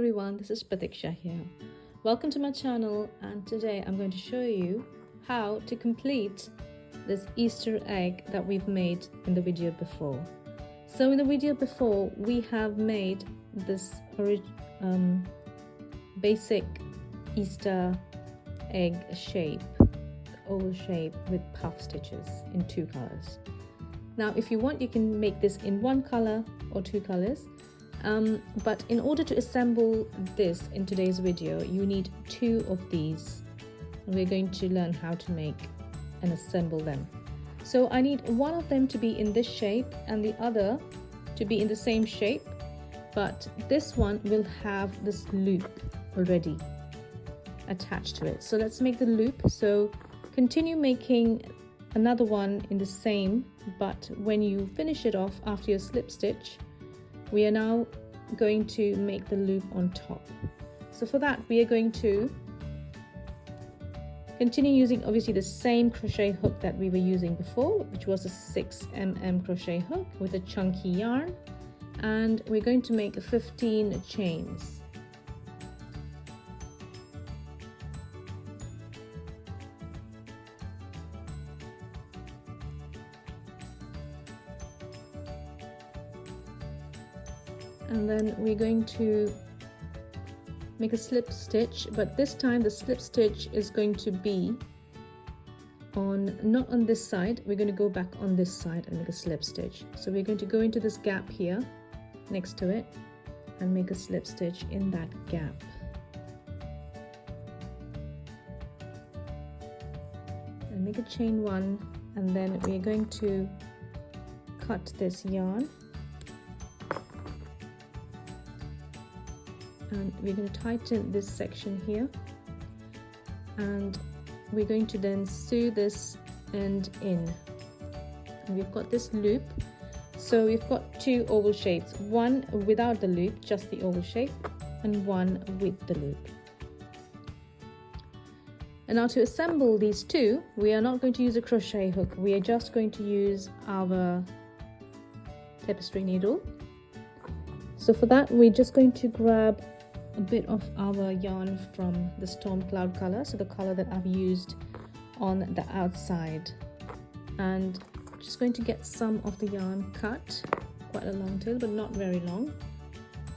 everyone, this is Pratiksha here. Welcome to my channel, and today I'm going to show you how to complete this Easter egg that we've made in the video before. So in the video before, we have made this basic Easter egg shape, oval shape with puff stitches in 2 colors. Now if you want, you can make this in 1 color or 2 colors. But in order to assemble this in today's video, you need 2 of these. We're going to learn how to make and assemble them. So I need one of them to be in this shape and the other to be in the same shape, but this one will have this loop already attached to it. So let's make the loop. So continue making another one in the same, but when you finish it off after your slip stitch, we are now going to make the loop on top. So for that, we are going to continue using obviously the same crochet hook that we were using before, which was a 6mm crochet hook with a chunky yarn, and we're going to make 15 chains. And then we're going to make a slip stitch, but this time the slip stitch is going to be on, not on this side, we're going to go back on this side and make a slip stitch. So we're going to go into this gap here next to it and make a slip stitch in that gap. And make a chain 1, and then we're going to cut this yarn. And we're going to tighten this section here, and we're going to then sew this end in. And we've got this loop, so we've got 2 oval shapes, one without the loop, just the oval shape, and one with the loop. And now to assemble these 2, we are not going to use a crochet hook, we are just going to use our tapestry needle. So for that, we're just going to grab a bit of our yarn from the storm cloud color, so the color that I've used on the outside, and just going to get some of the yarn cut, quite a long tail but not very long,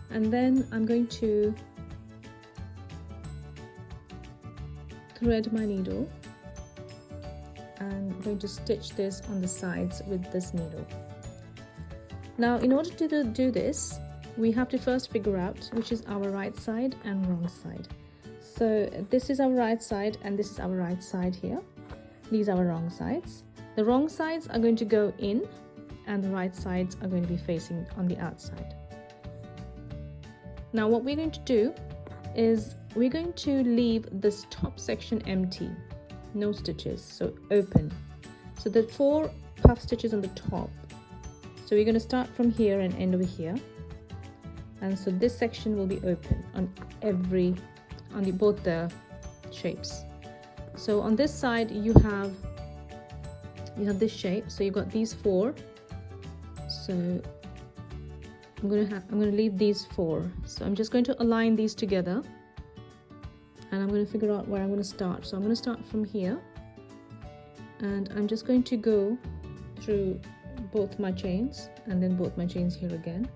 and then I'm going to thread my needle and I'm going to stitch this on the sides with this needle. Now in order to do this, we have to first figure out which is our right side and wrong side. So this is our right side and this is our right side here. These are our wrong sides. The wrong sides are going to go in and the right sides are going to be facing on the outside. Now what we're going to do is we're going to leave this top section empty, no stitches, so open. So the 4 puff stitches on the top. So we're going to start from here and end over here. And so this section will be open on both the shapes. So on this side you have this shape, so you've got these 4. So I'm going to leave these 4. So I'm just going to align these together, and I'm going to figure out where I'm going to start. So I'm going to start from here, and I'm just going to go through both my chains and then both my chains here again.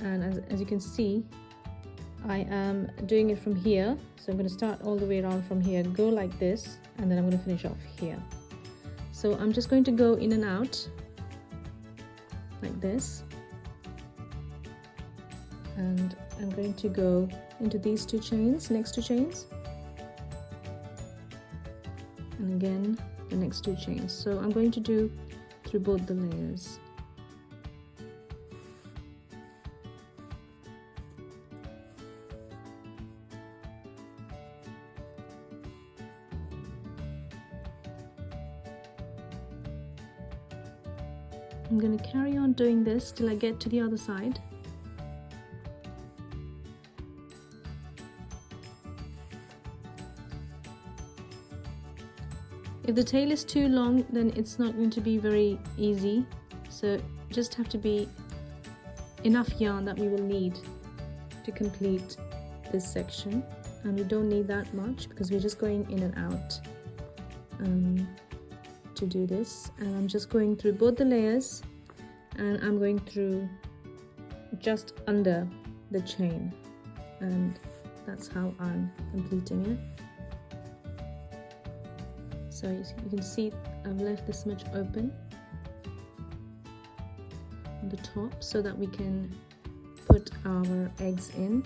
And as you can see, I am doing it from here, so I'm going to start all the way around from here, go like this, and then I'm going to finish off here. So I'm just going to go in and out like this, and I'm going to go into these 2 chains, next 2 chains, and again the next 2 chains. So I'm going to do through both the layers. I'm going to carry on doing this till I get to the other side. If the tail is too long, then it's not going to be very easy, so just have to be enough yarn that we will need to complete this section, and we don't need that much because we're just going in and out to do this. And I'm just going through both the layers, and I'm going through just under the chain, and that's how I'm completing it. So you can see I've left this much open on the top so that we can put our eggs in.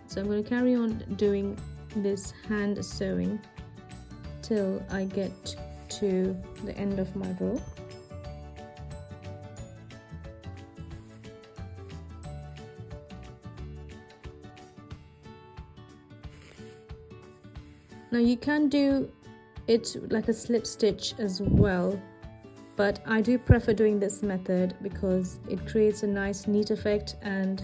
So I'm going to carry on doing this hand sewing till I get to the end of my row. Now you can do it like a slip stitch as well, but I do prefer doing this method because it creates a nice neat effect, and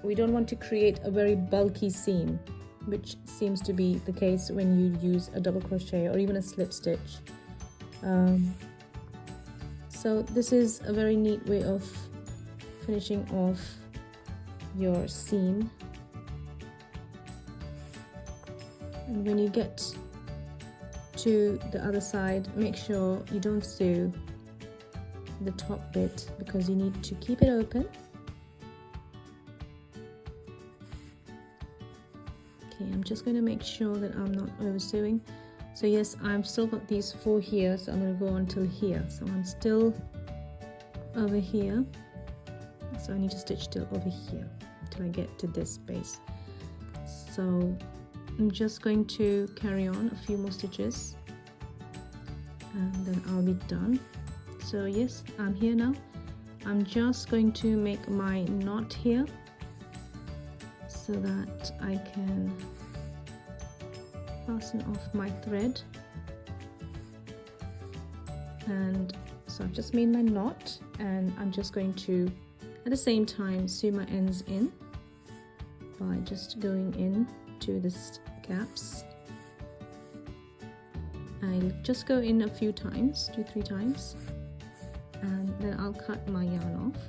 we don't want to create a very bulky seam, which seems to be the case when you use a double crochet or even a slip stitch. So this is a very neat way of finishing off your seam. And when you get to the other side, make sure you don't sew the top bit because you need to keep it open. Okay, I'm just going to make sure that I'm not over sewing. So yes, I've still got these 4 here, so I'm going to go until here. So I'm still over here, so I need to stitch till over here till I get to this space. So I'm just going to carry on a few more stitches and then I'll be done. So yes, I'm here now. I'm just going to make my knot here so that I can fasten off my thread. And so I've just made my knot, and I'm just going to at the same time sew my ends in by just going in to this gaps. I'll just go in a few times, 2-3 times, and then I'll cut my yarn off.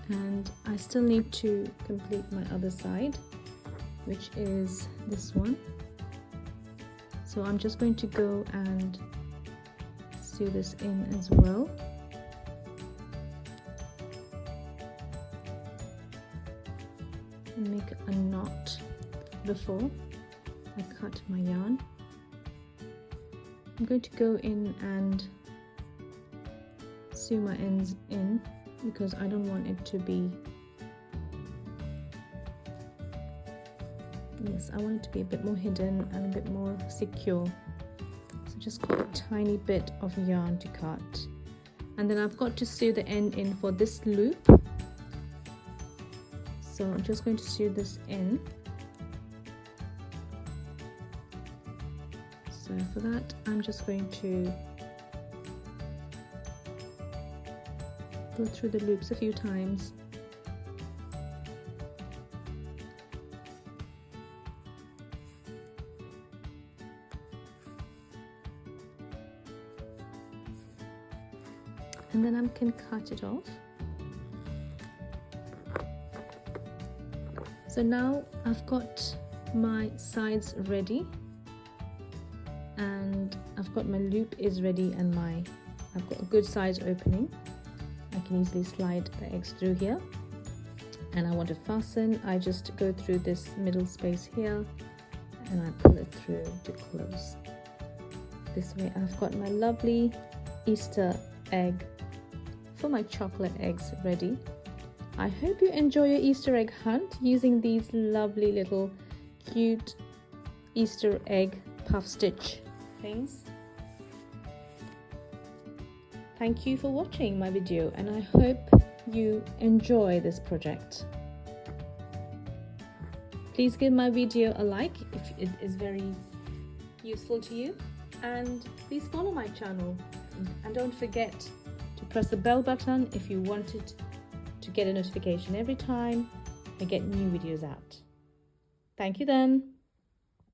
And I still need to complete my other side, which is this one. So I'm just going to go and sew this in as well. And make a knot before I cut my yarn. I'm going to go in and sew my ends in because I don't want it to be, yes, I want it to be a bit more hidden and a bit more secure. So just got a tiny bit of yarn to cut, and then I've got to sew the end in for this loop. So I'm just going to sew this in. So for that, I'm just going to go through the loops a few times. And then I can cut it off. So now I've got my sides ready, and I've got my loop is ready, and I've got a good size opening. I can easily slide the eggs through here, and I want to fasten. I just go through this middle space here and I pull it through to close. This way I've got my lovely Easter egg for my chocolate eggs ready. I hope you enjoy your Easter egg hunt using these lovely little cute Easter egg puff stitch things. Thank you for watching my video, and I hope you enjoy this project. Please give my video a like if it is very useful to you, and please follow my channel, and don't forget to press the bell button if you wanted to get a notification every time I get new videos out. Thank you then.